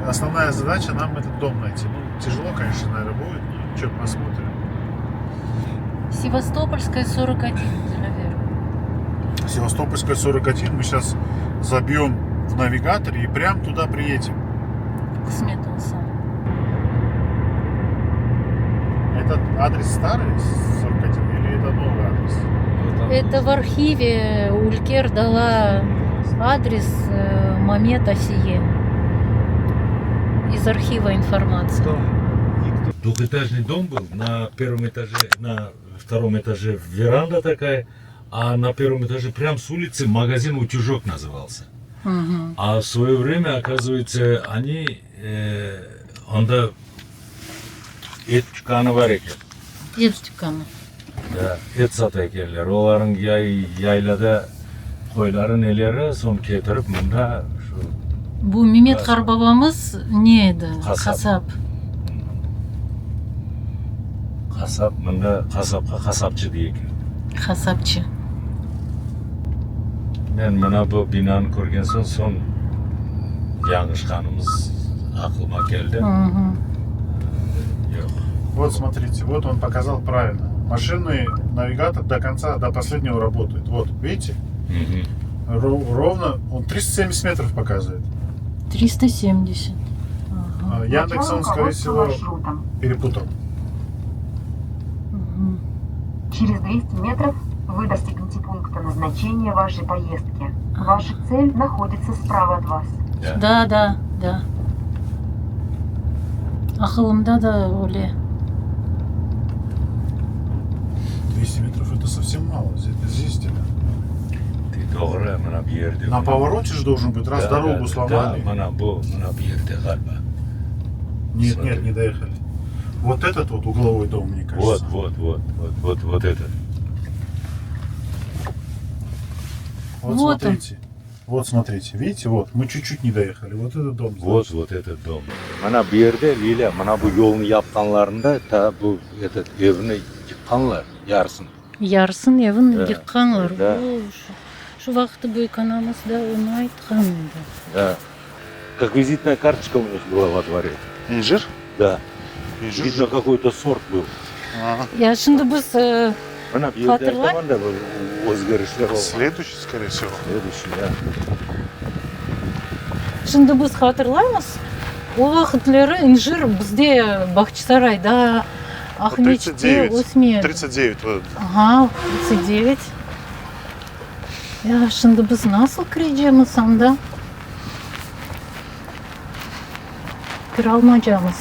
основная задача нам этот дом найти. Ну, тяжело, конечно, наверное, будет, но что посмотрим. Севастопольская 41, наверное. Севастопольская 41. Мы сейчас забьем в навигаторе и прям туда приедем. К Сметанцам. Этот адрес старый, 41, или это новый адрес? Это в архиве Улькер дала адрес Мамед Асие. Из архива информация. Двухэтажный дом был, на первом этаже, на втором этаже веранда такая, а на первом этаже прям с улицы магазин «Утюжок» назывался. Угу. А в свое время, оказывается, они онда ет чуканы бар екен. Ертиканы. Да, ет сата экенлер. Олардың яйлада қойлары нелері сон кетіріп мында шу Bu Mehmet Karbabamız neydi? Kasap. қасап, мында қасапқа қасапшы дейік. Kasapçı. Мен мына бұл бинаны көрген соң жаңышқанымыз ақылыма келді. Угу. Жоқ. Вот смотрите, вот он показал правильно. Машинный навигатор до конца, до последнего работает. Вот, видите? Мгм. Ровно, он 370 метров показывает. 370. Ага. А Яндекс, он, скорее всего, перепутал. Угу. Через 200 метров вы достигнете пункта назначения вашей поездки. Ваша цель находится справа от вас. Да. Akılımda da öyle. 200 метров это совсем мало. Здесь где-то. Ты doğru, мына bu yerде. На повороте же должен быть, раз дорогу сломали. Да, мына bu yerде galiba. Нет, Смотри. не доехали. Вот этот вот угловой дом, мне кажется. Вот этот. Вот он. Вот смотрите, видите, вот мы чуть-чуть не доехали. Вот этот дом. Вот этот дом. Мына bu yerде Лиля, мына bu yolunu yapkanlarında ta bu этот evini yıkkanlar yarısını. Yarısın evin Да. yıkkanlar. Да. Şu vakti bu ekonomimizde onu aytkan. Да. Как визитная карточка у них была во дворе. Инжир? Да. Инжир. Видно, какой-то сорт был. Ага. Ya şimdi biz Мына bu yerде Hatırlar. айтаман да bir өзгеріштер болған. Следующий, скорее всего. Следующий, да. Şimdi biz hatırlaymiz. O vakitleri injir bizde Bahçesaray'da, Ahmet'te, Osmiye'de. 39. Вот. Aha, 39. Ya şimdi biz nasıl kireceğimiz anda? Kiralmayacağımız.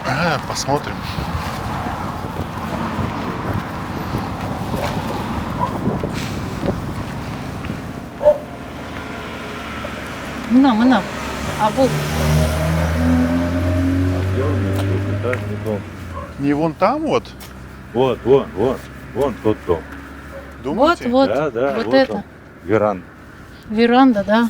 Ага, посмотрим. Mına. А bu Двухэтажный дом. Не вон там вот? Вот тот дом. Думаете? вот Да, вот вот это. он. Веранда. Веранда, да.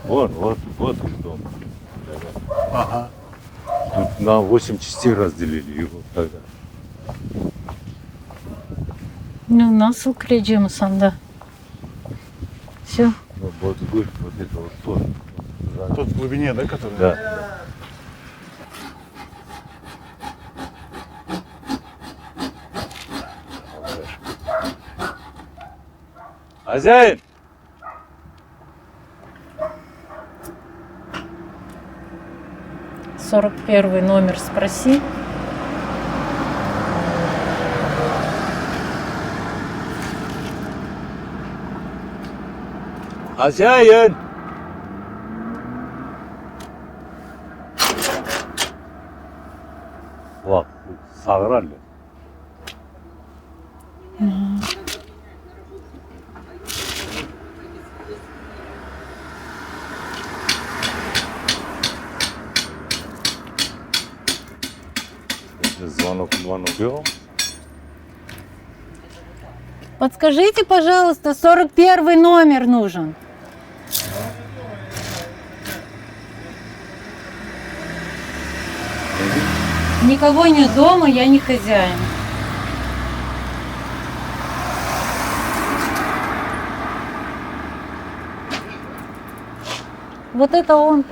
Вот он дом. Ага. Тут на 8 частей разделили его тогда. Ну, nasıl kireceğimiz anda? Все. Вот это вот тот. Тот в глубине, да, который? Да. Хозяин! Сорок первый номер спроси. Хозяин! Вот, сағыран. Звонок делал. Подскажите, пожалуйста, 41 номер нужен. Никого нет дома, я не хозяин. Вот это он,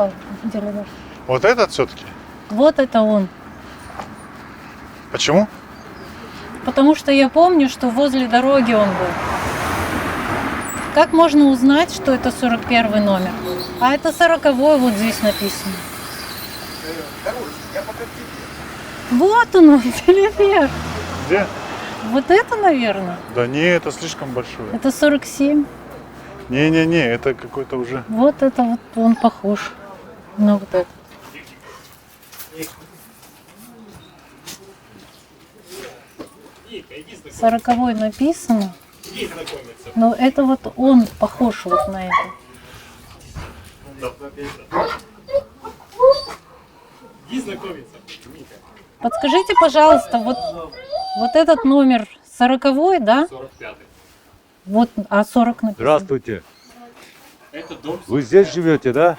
делегат. Вот этот все-таки? Вот это он. Почему? Потому что я помню, что возле дороги он был. Как можно узнать, что это 41 номер? А это 40-й, вот здесь написано. Вот он, телефер. Где? Вот это, наверное. Да не, это слишком большое. Это 47. Не-не-не, это какой-то уже... Вот это вот он похож на вот это. Сороковой написано, но это вот он похож вот на это. Подскажите, пожалуйста, вот этот номер 40-й, да? 45-й. Вот, а 40 написано. Здравствуйте. Это дом. Вы здесь живете, да?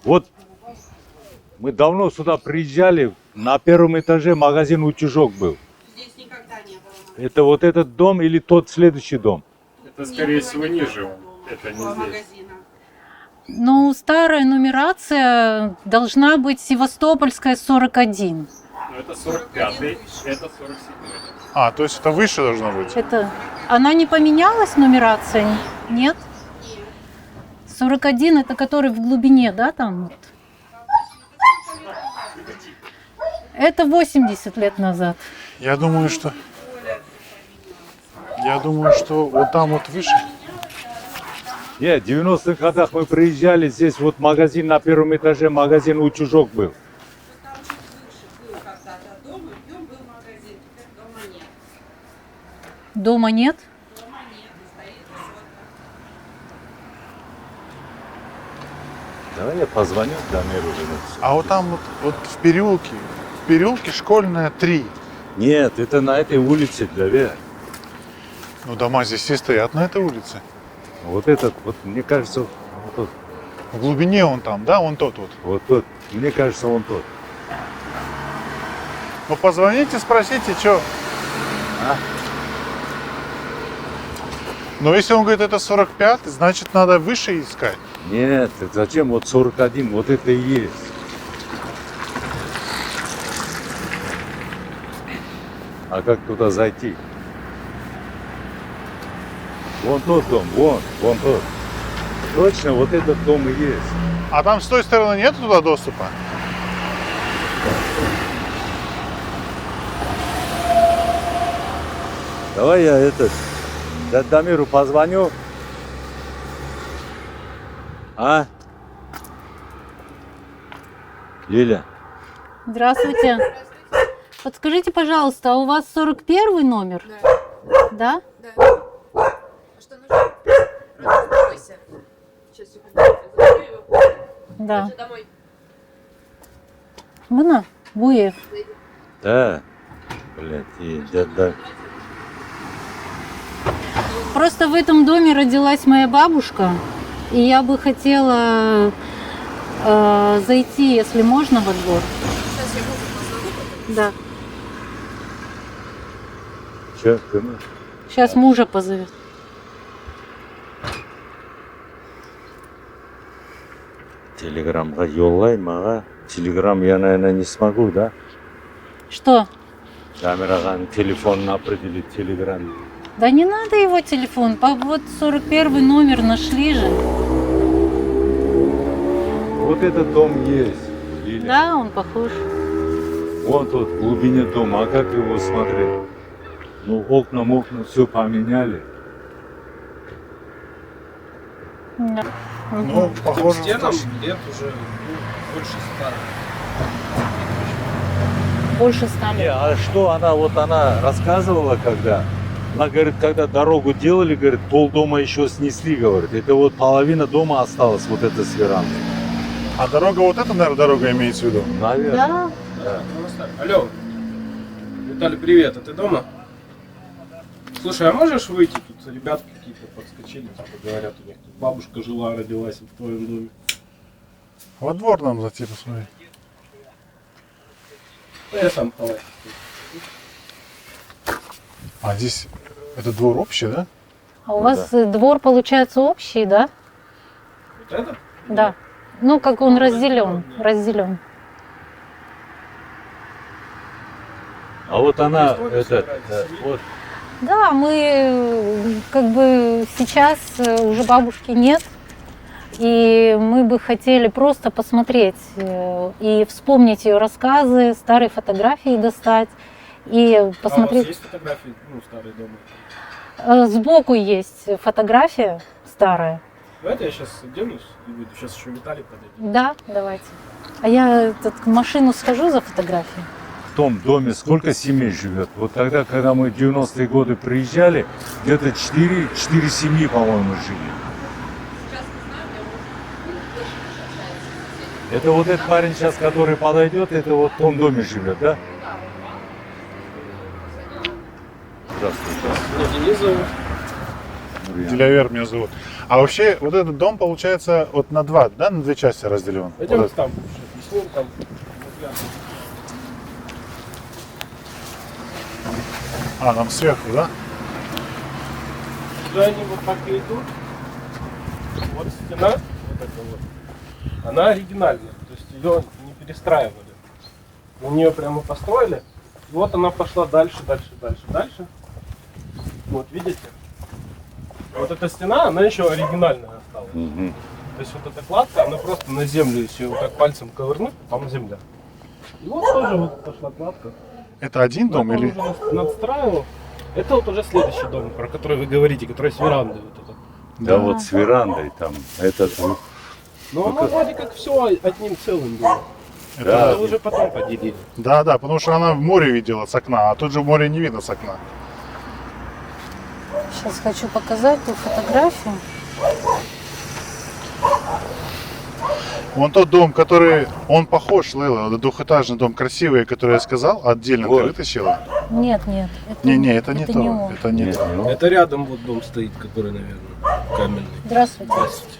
Вот мы давно сюда приезжали, на первом этаже магазин «Утюжок» был. Здесь никогда не было. Это вот этот дом или тот следующий дом? Это, скорее всего, ниже он. Это не здесь. Магазина. Ну, старая нумерация должна быть Севастопольская 41. Но это 45-й, это 47-й. А, то есть это выше должно быть? Это, она не поменялась, нумерация? Нет? 41 это который в глубине, да, там? Вот. Это 80 лет назад. Я думаю, что вот там вот выше. Нет, в 90-х годах мы приезжали, здесь вот магазин на первом этаже, магазин «Утюжок» был. Был когда-то дом, и в нем был магазин. Теперь дома нет. Дома нет? Дома нет, и стоит высотка. Давай я позвоню Дамиру. А вот там вот в переулке школьная 3. Нет, это на этой улице, Давид. Ну, дома здесь все стоят на этой улице. Вот этот, вот мне кажется, вот тот. В глубине он там, да? Он тот вот. Вот тот. Мне кажется, он тот. Ну, позвоните, спросите, что. А? Но если он говорит, это 45, значит, надо выше искать. Нет, это зачем? Вот 41, вот это и есть. А как туда зайти? Вон тот дом, вон тот. Точно, вот этот дом и есть. А там с той стороны нет туда доступа? Давай я Дамиру позвоню. А? Лиля. Здравствуйте. Подскажите, пожалуйста, а у вас 41 номер? Да. Да. А что нужно? Успокойся. Сейчас, секунду. Заберу его. Да. Домой. Мына, Буев. Да. Блядь, и да. Просто в этом доме родилась моя бабушка, и я бы хотела зайти, если можно, во двор. Сейчас я мужу позову. Да. Че, кому? Сейчас мужа позовет. Телеграмға yollayм аға. Телеграм я, наверное, не смогу, да? Что? Дамир ағаның телефонын определить телеграм. Да не надо его телефон. Вот 41 номер нашли же. Вот этот дом есть. Лиля. Да, он похож. Вон тот, в глубине дома. А как его смотреть? Ну, окна все поменяли. Да. Ну, похоже. Стенам лет уже больше 100. Больше 100 Не, лет. а что она рассказывала, когда? Она говорит, когда дорогу делали, говорит, полдома еще снесли, говорит. Это вот половина дома осталась, вот это с верандой. А дорога вот эта, наверное, дорога имеется в виду? Наверное. Да. Алло. Виталий, привет. А ты дома? Слушай, а можешь выйти? Тут ребята какие-то подскочили, типа говорят, у них тут бабушка жила, родилась в твоем доме. Во двор нам зайти посмотреть. Я сам хаваю. А здесь это двор общий, да? А у вас двор получается общий, да? Вот это? Да. Ну, как он разделен. А вот она, Историю это, собирать, вот, Да, мы как бы сейчас уже бабушки нет, и мы бы хотели просто посмотреть и вспомнить ее рассказы, старые фотографии достать и А у вас посмотреть. есть фотографии, ну, старые дома? Сбоку есть фотография старая. Давайте я сейчас оденусь и выйду. Сейчас еще Виталий подойдет. Да, давайте. А я в машину схожу за фотографией. в том доме сколько семей живет? Вот тогда, когда мы в 90-е годы приезжали, где-то 4 семьи, по-моему, жили. Это вот этот парень сейчас, который подойдет, это вот в том доме живет, да? Здравствуйте. Меня Денис зовут. Делявер меня зовут. А вообще, вот этот дом, получается, вот на два, да, на две части разделен? Пойдем Вот там, объясним там. нам сверху, да? Сюда они вот так и идут. Вот стена, вот эта вот, она оригинальная, то есть ее не перестраивали. У нее прямо построили. И вот она пошла дальше. Вот видите? Вот эта стена, она еще оригинальная осталась. Мгм. То есть вот эта кладка, она просто на землю, если ее вот так пальцем ковырнуть, там земля. И вот тоже вот пошла кладка. Это один дом Ну, это или... он уже надстраивал. Это вот уже следующий дом, про который вы говорите, который с верандой вот этот. Да, вот с верандой там, этот, Но оно вроде как все одним целым было. да, Это уже потом поделили. Да, потому что она в море видела с окна, а тут же в море не видно с окна. Сейчас хочу показать ту фотографию. Вон тот дом, который, он похож, Лейла, вот двухэтажный дом красивый, который я сказал, отдельно Вот. ты вытащила? Нет. Это, Не, это не то, он. это не нет, то. ну, Это рядом вот дом стоит, который, наверное, каменный. Здравствуйте. Здравствуйте.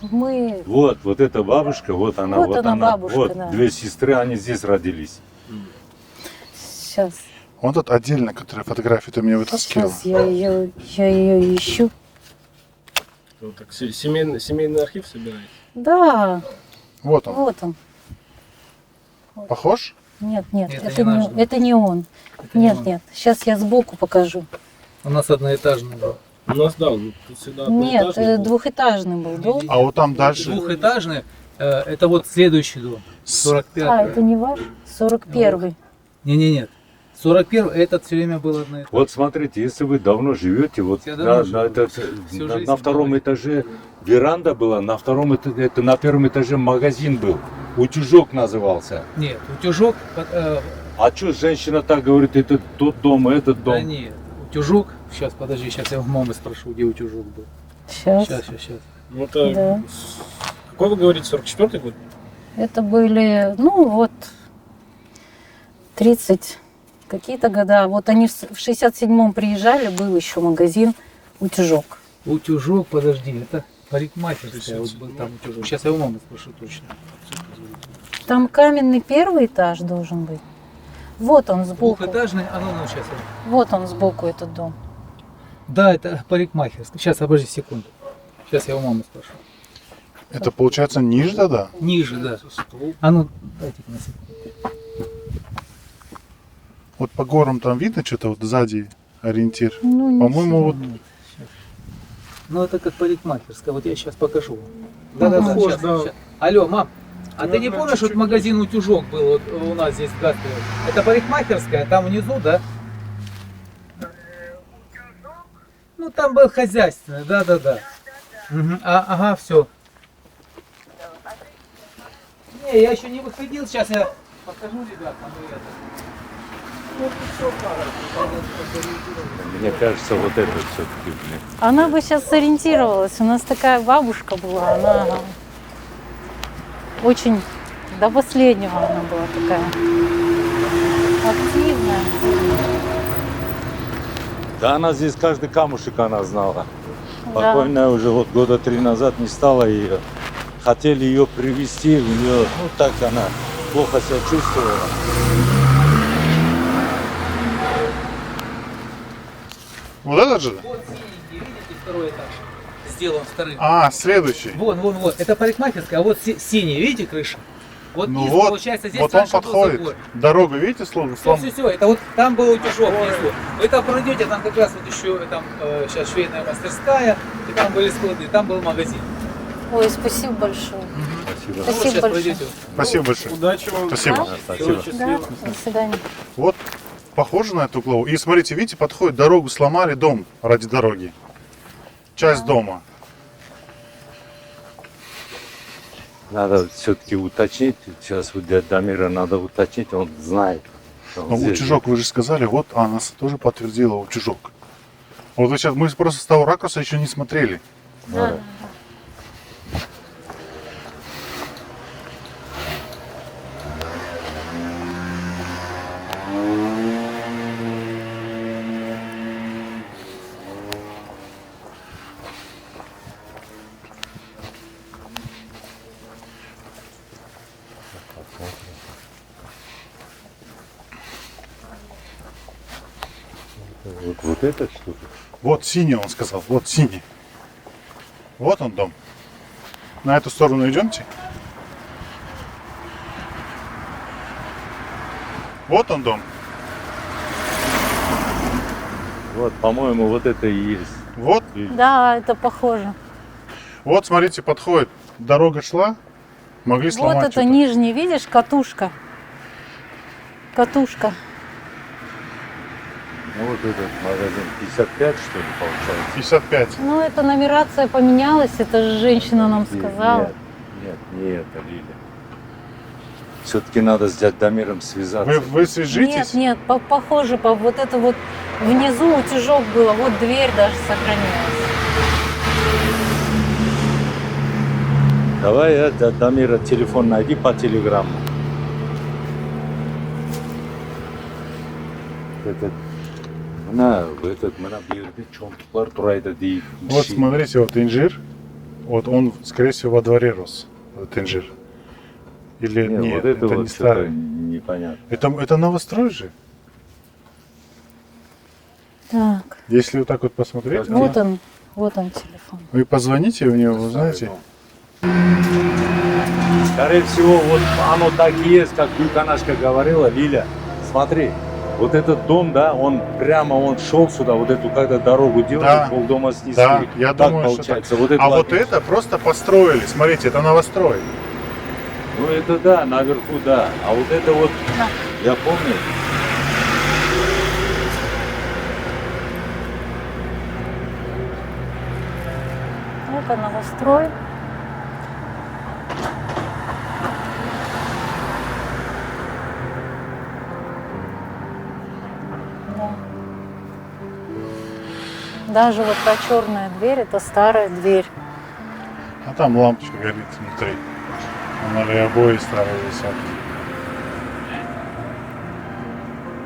Мы вот эта бабушка, вот она, Вот она, бабушка, вот да. две сестры, они здесь родились. сейчас. Вон тот отдельно, который фотографию ты мне вытаскивал. Сейчас я ее ищу. Вот так семейный архив собираете? Да, Вот он. вот он. Похож? Нет, Это это не не, наш дом. это не он. Это не Нет, он. нет. Сейчас я сбоку покажу. У нас одноэтажный был. У нас, да, вот тут всегда Нет, одноэтажный был. двухэтажный был дом. А вот там дальше... Двухэтажный, это вот следующий дом. 45-й. А, это не ваш? 41-й. Не-не-нет. 41-й, этот все время был одноэтажный. Вот смотрите, если вы давно живете, вот Я давно живу. на Всю жизнь втором давно. этаже веранда была, на втором этаже, это на первом этаже магазин был, утюжок назывался. Нет, утюжок, А что женщина так говорит, это тот дом, этот да дом? нет, утюжок, сейчас, подожди, сейчас я у мамы спрошу, где утюжок был. Сейчас. Сейчас. Ну, это... Да. Какой вы говорите, 44-й год? Это были, ну вот, 30 какие-то года. Вот они в 67-м приезжали, был еще магазин «Утюжок». Утюжок, подожди, это парикмахерская, вот был там утюжок. Сейчас я у мамы спрошу точно. Там каменный первый этаж должен быть. Вот он сбоку. Двухэтажный, а ну сейчас. Вот он сбоку, этот дом. Да, это парикмахерская. Сейчас, обожди секунду. Сейчас я у мамы спрошу. Это получается ниже тогда? Ниже, да. А ну, дайте-ка на секунду. Вот по горам там видно что-то вот сзади ориентир? Ну, не По-моему, вот сильно. Ну, это как парикмахерская. Вот я сейчас покажу. Да-да-да. Похож, щас, да. щас. Алло, мам, а Ну, ты не да, помнишь, вот чуть-чуть. магазин «Утюжок» был вот у нас здесь в Гастрове? Это парикмахерская, там внизу, да? Ну, там был хозяйственный, да-да-да. Мгм, ага, все. Не, я еще не выходил, сейчас я покажу ребятам. Мне кажется, вот это все-таки, блин. Она бы сейчас сориентировалась. У нас такая бабушка была, она очень до последнего она была такая активная. Да она здесь каждый камушек она знала. Да. Покойная уже вот года 3 назад не стала ее. Хотели ее привезти, у нее, ну так она плохо себя чувствовала. Вот этот же? Вот синенький, видите, второй этаж. Сделан вторым. А, следующий. Вон. Это парикмахерская, а вот синий, видите, крыша? Вот Ну низ, вот, получается, здесь вот он раньше был подходит. забор. Дорога, видите, словно? Все, это вот там был утюжок внизу. Вы там пройдете, там как раз вот еще там сейчас швейная мастерская, и там были склады, там был магазин. Ой, спасибо большое. Спасибо. Вот Спасибо сейчас большое. пройдете. Спасибо большое. Удачи вам. Спасибо. Да? Спасибо. Да, до свидания. Вот, похоже на эту главу. И смотрите, видите, подходит, дорогу сломали, дом ради дороги. Часть дома. Надо все-таки уточнить, сейчас у дяди Дамира надо уточнить, он знает. что он Но здесь. утюжок, вы же сказали, вот, она тоже подтвердила утюжок. Вот вы сейчас, мы просто с того ракурса еще не смотрели. Да. Вот это что-то. Вот синий, он сказал, вот синий. Вот он дом. На эту сторону идемте. Вот он дом. Вот, по-моему, вот это и есть. Вот, Да, это похоже. вот, смотрите, подходит. Дорога шла, могли сломать Вот это что-то. нижний, видишь, катушка. Катушка. Ну вот этот магазин 55, что ли, получается? 55. Ну, это нумерация поменялась, это же женщина нам сказала. Нет, не это, Лиля. Все-таки надо с дядей Дамиром связаться. Вы свяжитесь? Нет, похоже, вот это вот внизу утюжок было, вот дверь даже сохранилась. Давай, дядя Дамира телефон найди по телеграмму. Этот, мына берде чонтуклар турайды дейді. Вот смотрите, вот инжир. Вот он, скорее всего, во дворе рос. Вот инжир. Или нет, вот это не вот старый. что-то непонятно. Это новострой же. Так, Если вот так вот посмотреть, вот он телефон. вы позвоните в него, вы знаете. Скорее всего, вот оно так и есть, как Юканашка говорила, Лиля. Смотри, вот этот дом, да, он прямо шел сюда, вот эту, когда дорогу делали, Да. полдома снесли. Да, я Так думаю, что получается. так. Вот это А вот логично. это просто построили. Смотрите, это новострой. Ну это да, наверху да. А вот это вот, я помню. Это новострой. Да. Даже вот та черная дверь, это старая дверь. А там лампочка горит внутри. Она и обои старые висят.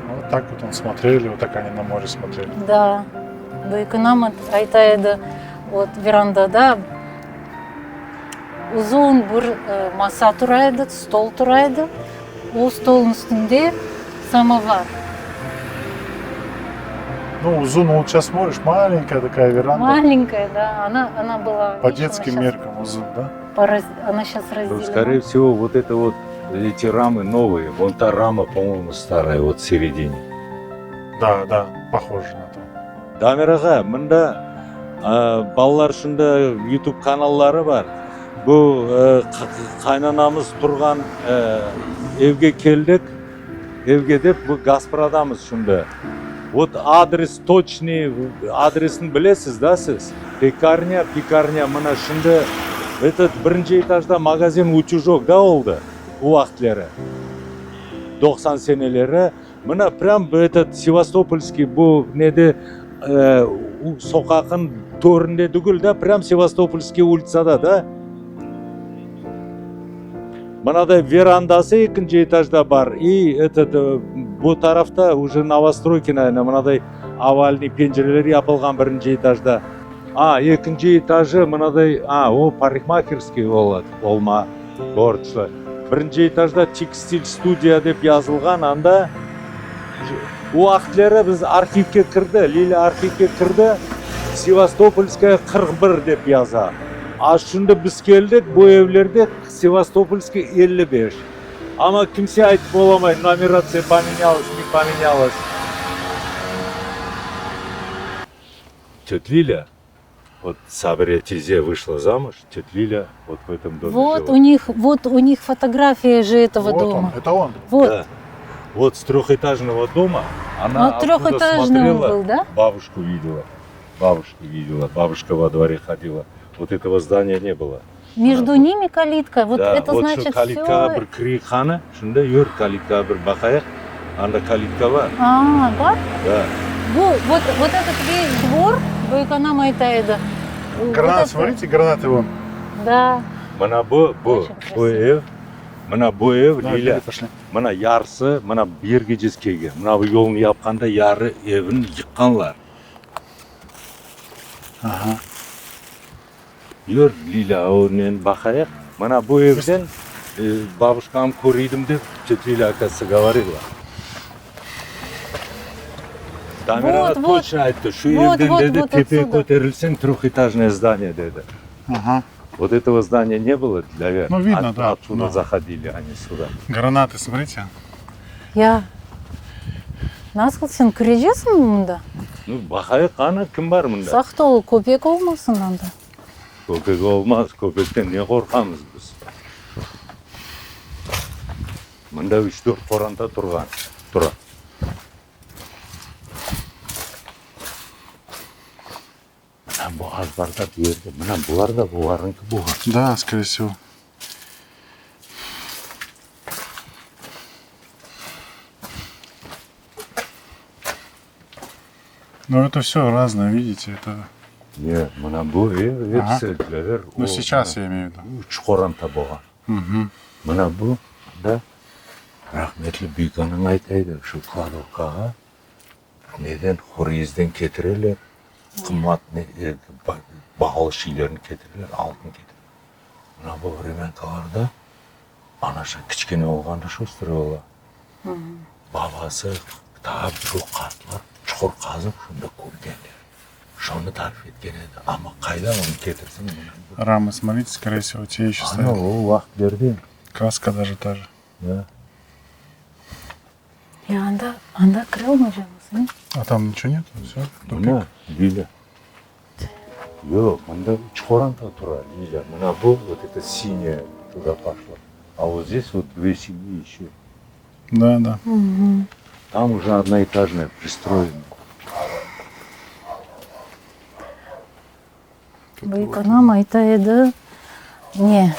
Вот так вот он смотрели, вот так они на море смотрели. Да. Быйкынам айтайды вот верандада uzun bir masa turaydı, stol turaydı. O stolun üstünde самовар. Ну, Узун, вот сейчас смотришь, маленькая такая веранда. Маленькая, да. Она была... По видишь, она детским щас меркам Узун, да? Она сейчас Ну, разделена. скорее всего, вот это вот, эти рамы новые. Вон та рама, по-моему, старая, вот в середине. Да, да, похоже на то. Дамир аға, мында балалар үшінде YouTube каналлары бар. Бұл қайнанамыз тұрған evге келдік. Evге деп, бұл Газпрадамыз үшінде. Вот адрес точный, адресін білесіз, да, сіз? Пекарня, мына үшінде этот бірінші этажда магазин утюжок, да, олды? Уақытлері. 90 сенелері. Мына прям этот Севастопольский бұл неде соқақын төрінде дүгіл, да, прям Севастопольский улицада, да? Мынадай верандасы екінші этажда бар. И этот бұл тарафта уже новостройки, наверное, мынадай овальный пенжерелер yapılған бірінші этажда. Екінші этажы мынадай, ол парикмахерский болады, болма, борчы. бірінші этажда текстиль студия деп жазылған, анда уақытлары біз архивке кірді, Лиля архивке кірді, Севастопольская 41 деп жаза. А шында біз келдік, bu evlerde Севастопольская 55. Ama kimse айтып боламайды, нумерация поменялась, не поменялась. Тетя Лиля, вот Сабрия Тизе вышла замуж, тетя Лиля вот в этом доме Вот у них фотография же этого Вот дома. он, это он. Вот. Да. Вот с трехэтажного дома она Вот трехэтажный он смотрела, был, да? бабушку видела, бабушка во дворе ходила. Вот этого здания не было. Между ними калитка. Вот Да, это вот значит калитка все. бір кірейхана, шында юр калитка бір бақаяқ, анда калитка бар. Бар? Да. Вот этот весь двор Байконам Айтайда. Гранат, смотрите, гранаты вон. Да. Мына bu Очень красиво. ev, мына bu ev, Да, Лиля, пошли. мына ярсы, мына берге жез келген. Мына bu yolunu yapқанда яры evін yıqqanlar. Ага. Юр, Лиля, онен бақаяқ. Мына bu evден бабушкам көрейдім деп, тетя Лиля, оказывается, говорила. Тамираға Вот, точно айтты, шу Вот, evден вот, деді, вот тепе отсюда. көтерілсең трехэтажное здание деді. Ага. Вот этого здания не было, наверное. Ну, видно, да. Оттуда Да. заходили они сюда. Гранаты, смотрите. Насыл сен кіре жесің мұнда? Ну, бақайық ана кім бар мұнда? Сақтау көпек болмасын анда. Көпек olmaz, көпектен не қорқамыз біз? Мұнда 3-4 қоранда тұрған. Мына бұл азбарда берді. Мына бұлар да бұларыңкі бұған. Да, скорее всего. Но это все разное, видите, это... Не, мына бұл Ага. епсілділер. Ну, сейчас я имею в виду. 3 қоранда бұған. Угу. Мына бұл, да, рахметлі Бүйканың айтайды, шу кладовкаға неден хорезден кетірелер, қымбат бағалы шилерін кетірелер, алтын кетірелер. Мына бұл временкаларда анаша кішкене болғанда шостыры бола. Бабасы тағап жоқ қатылар, чұқыр қазып, шында көргендер. Шоны тариф еткен еді, ама қайда оны кетірсің? Рамы, смотрите, скорее всего, те еще Ана стоят. ол уақыт берді. Краска даже та же. Да. Анда кіре алмайжамыз, А там ничего нет? Все. Мына Лиля. Yok, мында 3 қоранда тұрады, Лиля. Мына бұл, вот это синяя туда пошла. А вот здесь вот 2 семьи еще. Да, да. Там уже одноэтажная пристроена. Байконам Айтайды. Не.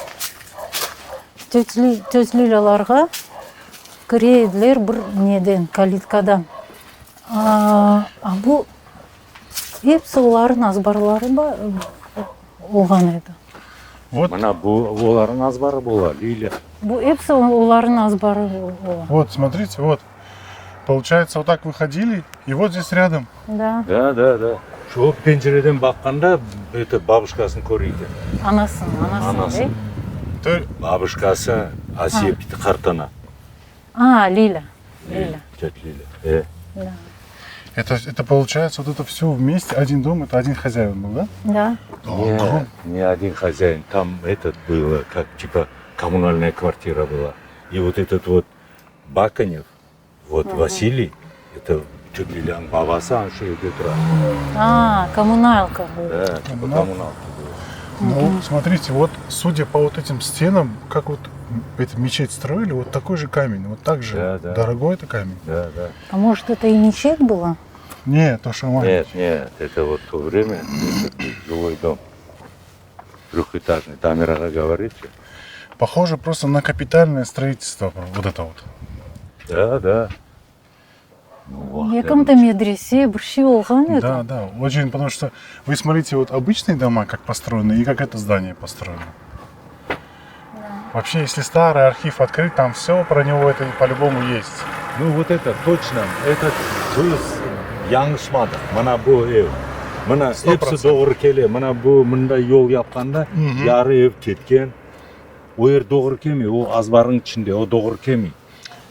Тетя Лиляларға кірейділер бір неден, калиткадан. Бұл епсі олардың азбарлары ба оған еді. Вот, Мына бұл олардың азбары бола, Лиля. Бұл епсі олардың азбары оған. вот, смотрите, вот. Получается, вот так выходили, и вот здесь рядом. Да, Да. Şu pencereden bakқанда, это бабушкасын көрейді. анасын, Анасын. То, Бабушкасы Асия Қартана. Лиля. Тетя Лиля. Да. это получается, вот это все вместе, один дом, это один хозяин был, да? Да. Нет, не один хозяин. Там этот было, как типа коммунальная квартира была. И вот этот вот Баканев, вот Василий, это тетя Лиляның бабасы, анша үйде тұрады. Коммуналка была. Да, типа коммуналка была. Ну, смотрите, вот, судя по вот этим стенам, как вот эту мечеть строили, вот такой же камень, вот так же Да. дорогой это камень. Да. А может это и мечеть была? Нет, то, что маленький. Нет, это вот в то время это жилой дом. Трехэтажный. Тамираға говорите? Похоже просто на капитальное строительство, вот это вот. Да. Ну, Якым-то медресе бір şey болған еді. Да, очень, потому что вы смотрите, вот обычные дома как построены и как это здание построено. Вообще, если старый архив открыть, там все про него это по-любому есть. Ну вот это точно, это яңышмады. Мына бұл ев. Мына 100%. епсі doğru келе, мына бұл мында yol yapқанда, Мгм. яры ев кеткен. Оер доғыр кеми, о азбардың içinde, о доғыр кеми.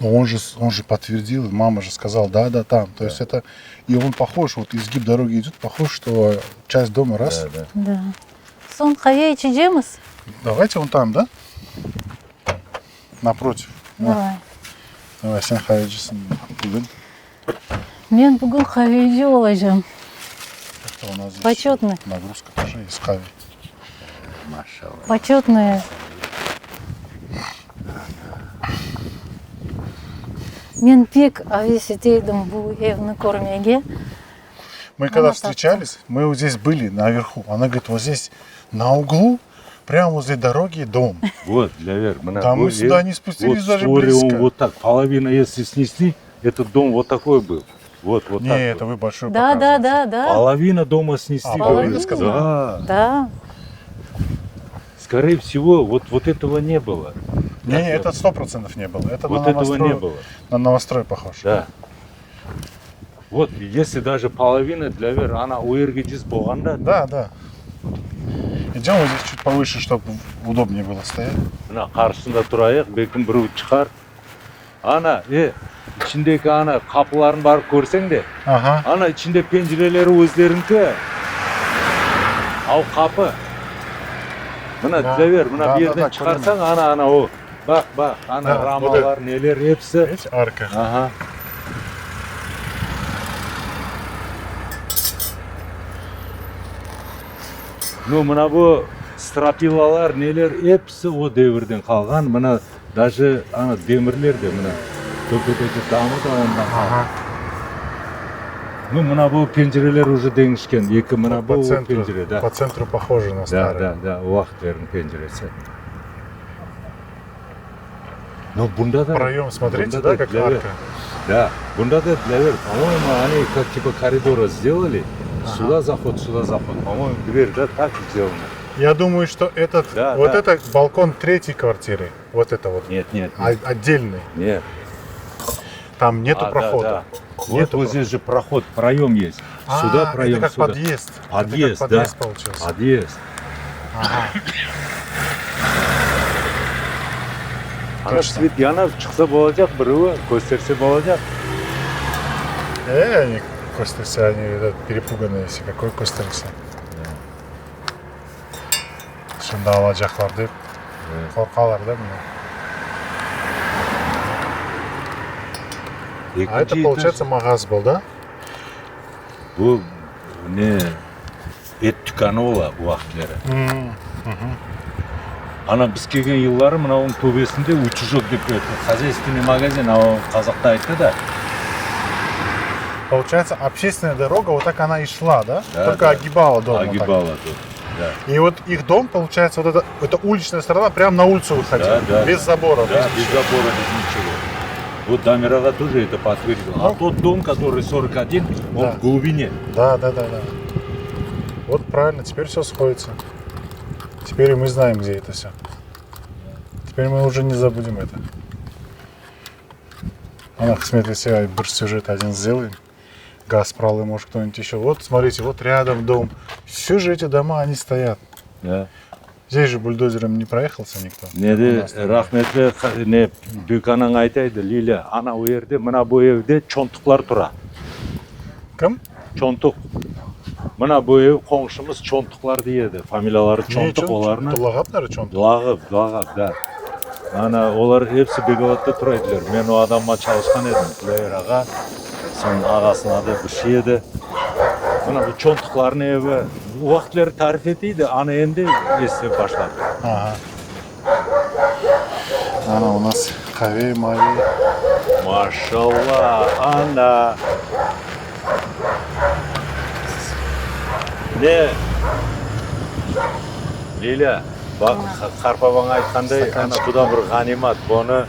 Но он же подтвердил, мама же сказала, да, там. То есть это, и он похож, вот изгиб дороги идет, похож, что часть дома раз. Да. Да. Сон қаяй чидеміз? Давайте вон там, да? Напротив. Давай. Давай, сен хайджисын бүгін. Мен бүгін хавейде олайжам. Что у нас здесь? Почетный. Нагрузка тоже есть хави. Машалла. Почетные. Мен пек авесетейдім бұл евны кормеге. Мы когда Она встречались, мы вот здесь были наверху. Она говорит, вот здесь на углу, прямо возле дороги дом. Вот, для Вер. Да мы сюда не спустились вот даже вскоре близко. он вот так, половина, если снесли, этот дом вот такой был. Вот Не, так. это вы большой Да. Вот. Половина дома снесли. А, половина говорит. сказала? Да. Да. Скорее всего, вот этого не было. Не, это 100% не было. Это Вот на этого новострой, не было. на новострой похож. Да. Вот, если даже половина для Вер, она у Иргидис болғанда, Да. Идем вот здесь чуть повыше, чтобы удобнее было стоять. мына қарсысында тұрайық, бәлкім біреу шығар. Ана, içindeki ана қапыларын барып көрсең де, Ага. ана içinde пенжерелері өздеріңкі. Ау қапы. Мына Да, для Вер, мына да, бір жерден да, шығарсаң, ана о. Бақ, ана Да, рамалар, нелер, епсі. Видите, арка. Ага. Ну, мына бұл стропилалар, нелер, епсі о дәуірден қалған. Мына даже ана демірлер де мына көпететі дамыды ондан қалған. Ну, мына бұл пенжерелер уже деңішкен. Екі мына По бұл центру, пенжере, да. по центру похоже на старый. Да, уақыттердің пенжересі. Ну, бұнда да... Проем, смотрите, бұнда да, как для Вер. арка. Да, бұнда да для Вер. По-моему, они как типа коридора сделали. Сюда заход, По-моему, дверь, да, так сделана. Я думаю, что этот, Да, вот да. это балкон третьей квартиры. Вот это вот. Нет. Отдельный. Нет. Там нету прохода. Да. Вот, Нету вот здесь же проход, проем есть. Сюда проем, это как сюда. подъезд. Подъезд, это как да. подъезд получился. Подъезд. Ана Точно. свет янап шықса болacak, біреуі көстерсе болacak. Они костерся, они перепуганные все. Какой костерся? Шында алacaklar деп қорқалар да міне. А это, получается, магаз был, да? Бұл не ет дүкені ола уақытлері. Ана біз келген жылдары мынауың төбесінде учужок деп хозяйственный магазин, қазақта айтты да. Получается, общественная дорога, вот так она и шла, да? Да, Только да. огибала дом. вот так. Огибала тут. Да. И вот их дом, получается, вот это уличная сторона, прямо на улицу выходила. Да. Без забора. Да, без забора, без ничего. Вот Дамирова тоже это подтвердил. А тот дом, который 41, он Да. в глубине. Да. Вот правильно, теперь все сходится. Теперь и мы знаем, где это все. Теперь мы уже не забудем это. Она смотрите, себе бір сюжет один сделаем. Газпром, и может кто-нибудь еще. Вот смотрите, вот рядом дом. Все же эти дома, они стоят. Да. Здесь же бульдозером не проехался никто. Неде рахметлі не Бюканаң айтайды, Лиля, ана у жерде, мына бұл evде чонтықлар тұра. Кім? Чонтық. Мына бұл ев қоңшымыз чонтықлар deyеді. Фамилиялары чонтық оларына. Лағап, наверное, чонтық. Лағып, да. Ана олар hepsi Беговатта тұрайдылар. Мен о адамға çalışқан едім, Күләйір аға. Соның ағасының ады Бүші еді. Мына бұл чонтықларын еві уақытлары тариф етейді, ана енді есі башлады. Ага. Ана у нас Хавей, Мави. Машалла, ана. Не? Лиля, Қарпабаң айтқандай, ана бұдан бір ғанимат, бұны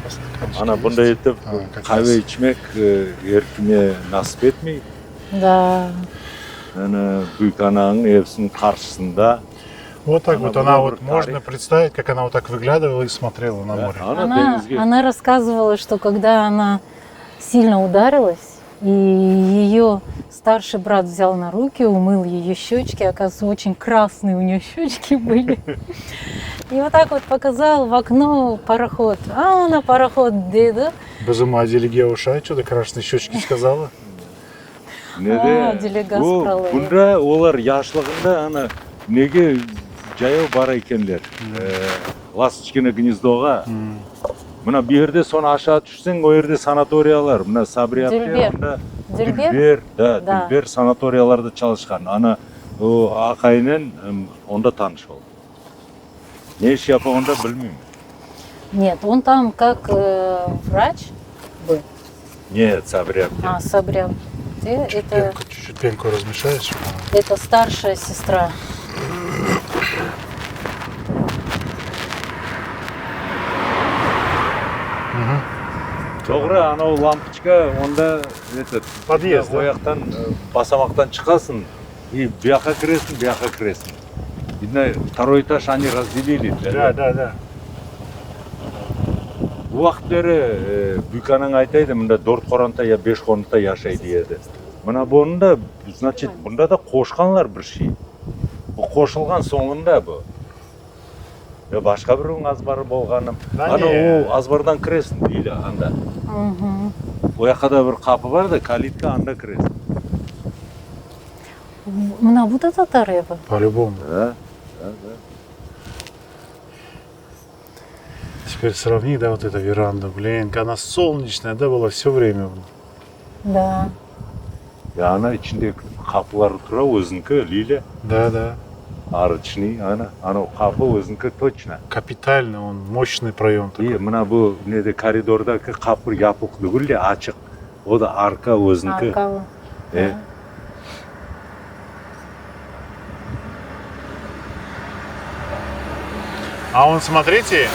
ана бұндай етіп қаве içmek еркіне насып етмей. Да. Ана Бюканаңның evsinin қаршысында. Вот так Она вот она была вот, брутальной. можно представить, как она вот так выглядывала и смотрела на море. Ана денізге. Она рассказывала, что когда она сильно ударилась, И ее старший брат взял на руки, умыл ее щечки. Оказывается, очень красные у нее щечки были. И вот так вот показал в окно пароход. А на пароход деда. Bizim Adil'e uşağı что-то красные щечки сказала. делегат О, справа. бұнда олар яшылығында ана неге жаяу бар екенлер. Ласточкино гнездоға. Мына бұл жерде соны аша түшсең, ол жерде санаториялар. Мына Сабриятте, Дильбер? да, Да. Дильбер санаторияларда çalışқан. Ана Ақаймен онда таныш ол. Не іш yapağında білмеймін. Нет, он там как врач был. Нет, Сабриятте. Сабрял. Это, Чуть-чуть пенку размешаешь. это старшая сестра. Тоғыры, анау лампочка, онда Подъезд, да? ояқтан, басамақтан шығасың, и бияқа кіресің. Видно, второй этаж они разделили. Да. Уақыттары Бүйканың айтайды, мұнда 4 қоранта я 5 қоранта яшайды еді. Мына бұнда, значит, бұнда да қошқанлар бір шей. Бұл қошылған соңында бұл. Башқа біреудің азбары болғаным. Ана ол азбардан кіресің дейді анда. Ояққа бір қапы бар да, калитка анда кіресің. Мына вот это тарева. По-любому. Да. Теперь сравни, да, вот эту веранду. Блин, она солнечная, да, была все время. Да. Ана içinde қапылары тұра өзінікі, Лиля. Да. Арычный, анау қапы өзінікі точно. Капитально, он мощный проем. И мына бұл неде коридордаки қапы япық дүгілде ашық. О да арка өзінікі. Аркава. А он, смотрите,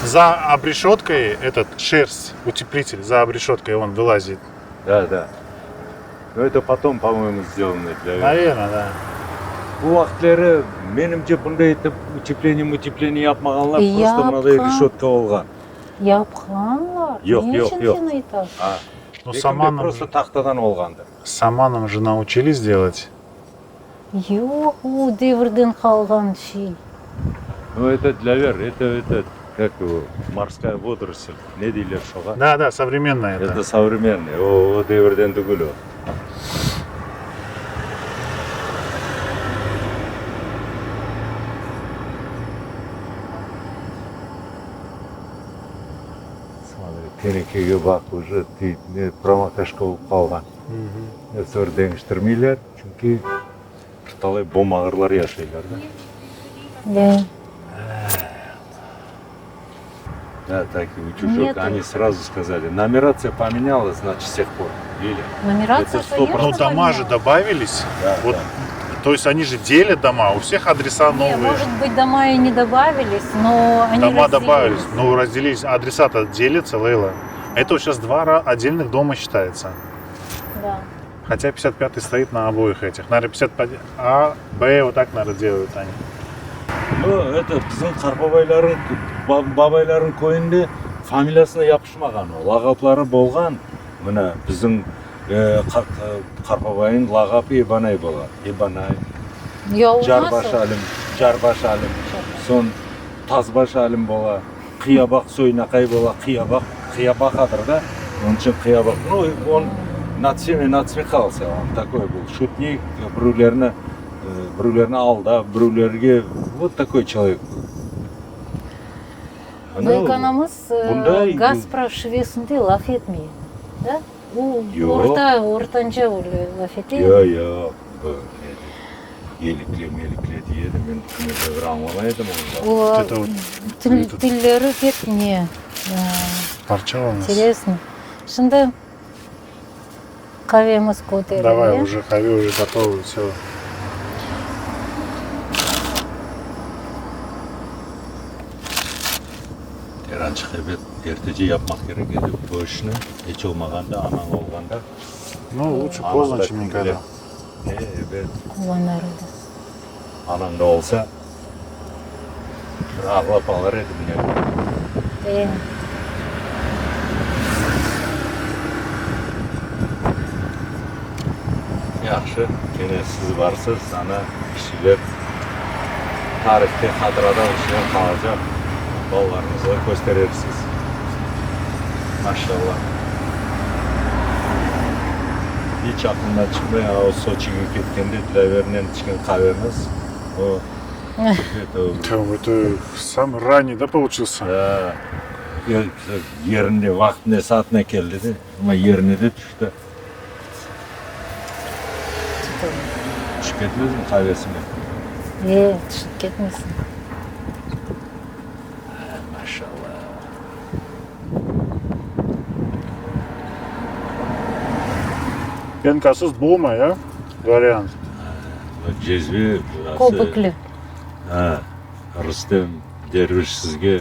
за обрешеткой этот шерсть, утеплитель, за обрешеткой он вылазит. Да. Но это потом, по-моему, сделано для... Наверное, да. Bu уақытлары менімше бұндай етіп утепление yapмағанлар, просто мынадай решетка болған. Япқанлар? Жоқ. Нешінші этаж? Ну, сама нам, Просто тақтадан болғанды. сама нам же научились делать. Жоқ, о, дәуірден қалған шей. Ну, это для вер, это, как его, морская водоросль, не дейлер шоға. Да, современная это. Это современный, о дәуірден дүгілі. Tenekеге бақ уже промокашка болып қалған. Сөр деңіштірмейлер, чүнки талай бомағырлар яшайлар да. Да. Да, так и утюжок. Они сразу сказали, нумерация поменялась, значит, с тех пор. Или? Нумерация, Это 100%. Ну, дома же добавились. Да, Вот, то есть они же делят дома, у всех адреса Не, новые. может быть, дома и не добавились, но они Дома разделились. добавились, ну разделились, адреса-то делятся, Лейла. Это вот сейчас два отдельных дома считается. Да. Хотя 55-й стоит на обоих этих. Наверное, 55 А, Б вот так, наверное, делают они. Ну, это біздің қарпабайларын, бабайларын көйінде фамилиясына япышмаған. Лағаплары болған. Мына біздің қарпабайын лағапы Ебанай болған. Ебанай, Жарбаш Әлім, сон Тазбаш Әлім бола, Қиябақ Сойнақай бола, Қиябақ адыр да. Onun için Қиябақ. Ну, он нацмехался, он такой был. Шутник, біреулеріне алда, біреулерге вот такой человек был. Байқанамыз бұндай- газ прошивесінде лаф етмейді. Да? Жоқ. Ортанша лаф етеді. Yok. Елікле еді, мен бір аңғалайдым. Ол Это вот тілдері кетіне. парча у нас. Интересно. Шында қавеміз көтерілі. Давай, уже хави уже готовы, все. Теранчық ебет, ертеде yapmak керек еді. Бөшіні, еш олмағанда, анаң олғанда. Ну, лучше поздно, чем никогда. Evet. Қуанар еді. Ananda olsa ağlap alır edim ya. Yaxşı, gene siz varsınız, ana kişiler tarihte hatıradan işler kalacak. Ballarınızı gösterirsiniz. Maşallah. Hiç aklımdan çıkmıyor. O Soçi'ye gittiğinde Dilaver'den çıkan kahvemiz. O Там это самый ранний, да, получился? da yerinde, vaktinde, saatine geldi de ama yerine de düştü. Çıketmez mi kahvesini? Düşüp ketmesin. Maşallah. Пенкасыз булма, ya? Вариант. Cezvi Kopuklu. Ha, Rüstem Derviş sizge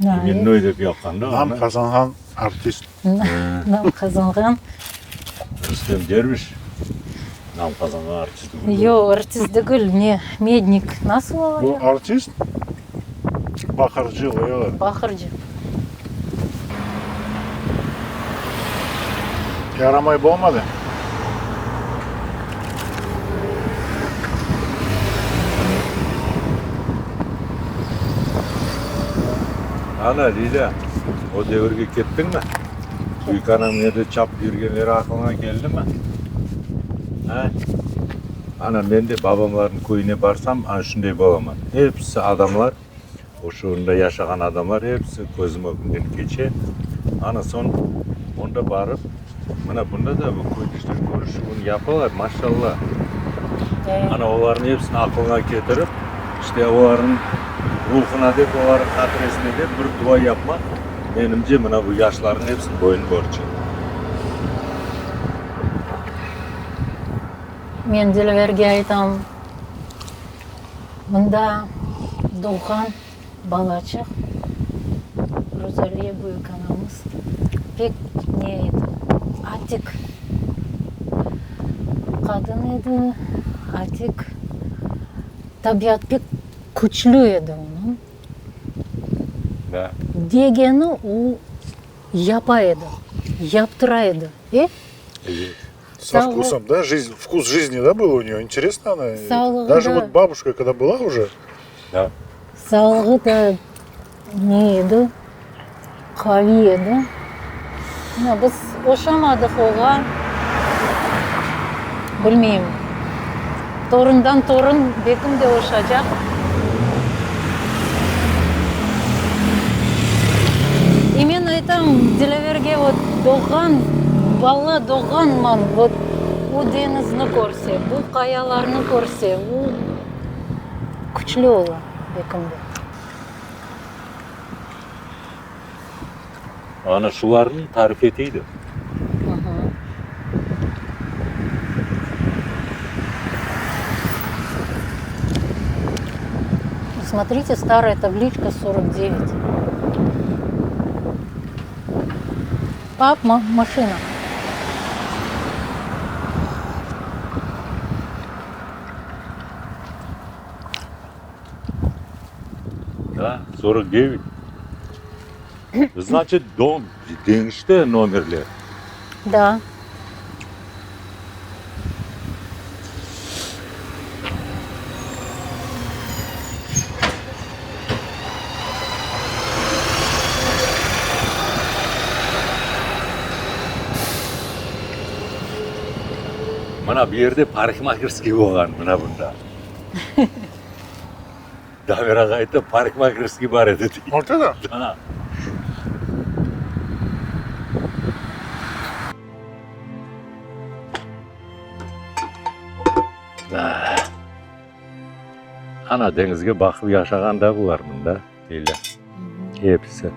Да, minnoy deb yoqqanda Nam ona kazangan artist. Нам kazangan. Rüstem Derviş nam kazangan artist. Yo, артист değil, ne? Mednik. Nasıl Bu oluyor? artist Bakırcı oluyor. Bakırcı. Yaramay olmadı. Ana Lila, o devirge kettin mi? Büyük anam yerde çap yürgenleri aklına geldi mi? Ha? Ana ben de babamların köyüne barsam ana şunday bolaman. Hepsi adamlar, o şuunda yaşayan adamlar hepsi gözüm önünden geçe. Ana son onda barıp, buna bunda da bu koyduşlar görüşümünü yapıyorlar maşallah. Ana onların hepsini aklına getirip, işte onların ruhuna dep, onların hatiresine dep bir dua yapmak, menimce mana bu yaşların hepsinin boyun borcu. Men Dilaverge aytam. Mында doğan balачық. Розалия büyük anamız. Pek ne edi? Atik. Kadın edi. Atik. Tabiat pek güçlü edi onun. Da. Degeni o yapaydı. Yaptıraydı. Evet. Со Сало. вкусом, да? Жизнь, вкус жизни, да, был у нее? Интересно она? Сало, Даже да. вот бабушка, когда была уже, Da. Sağlığı da ne edi? Kavi edi. Ya biz oşamadık oğa. Bilmeyeyim. Torundan torun bekim de oşacak. Именно это Dilaverge вот doğan, bala doğanman вот o denizni görse, bu kayalarını görse, o güçlü olur bekimde. Ana şuların tarif etiydi. Смотрите, старая табличка 49. Пап, машина. Да, 49. Значит, дом, değişti номерлер. Да. Mana bir yerde parikmakirskiy bo'lgan mana bunda. Daveraga aytib parikmakirskiy bor edi. ortada. Ha. Ana dengizge bakıp yaşagan da bular bunda. Öyle. Hepsi.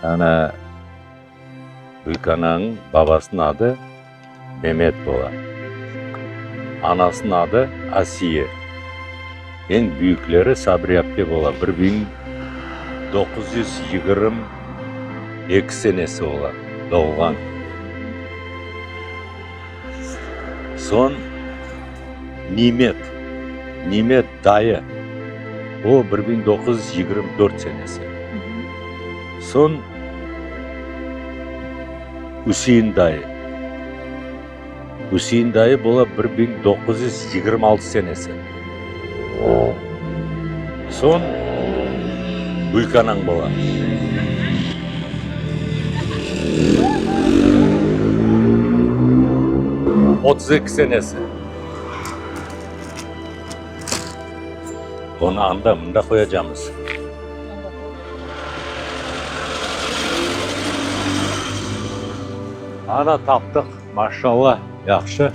Ana Ülkana'nın babasının adı Mehmet Bola. Anasının adı Asiye. En büyükleri Sabri Abdi Bola. 1922 senesi ola doğan. Son Nimet dayı. O 1924 senesi. Son Hüseyin dayı. Hüseyin dayı bola 1926 senesi. Son Büyükanang bola. Otuz iki senesi. Onu anda koyacağımız. Ana taptık. Maşallah. Yaxşı.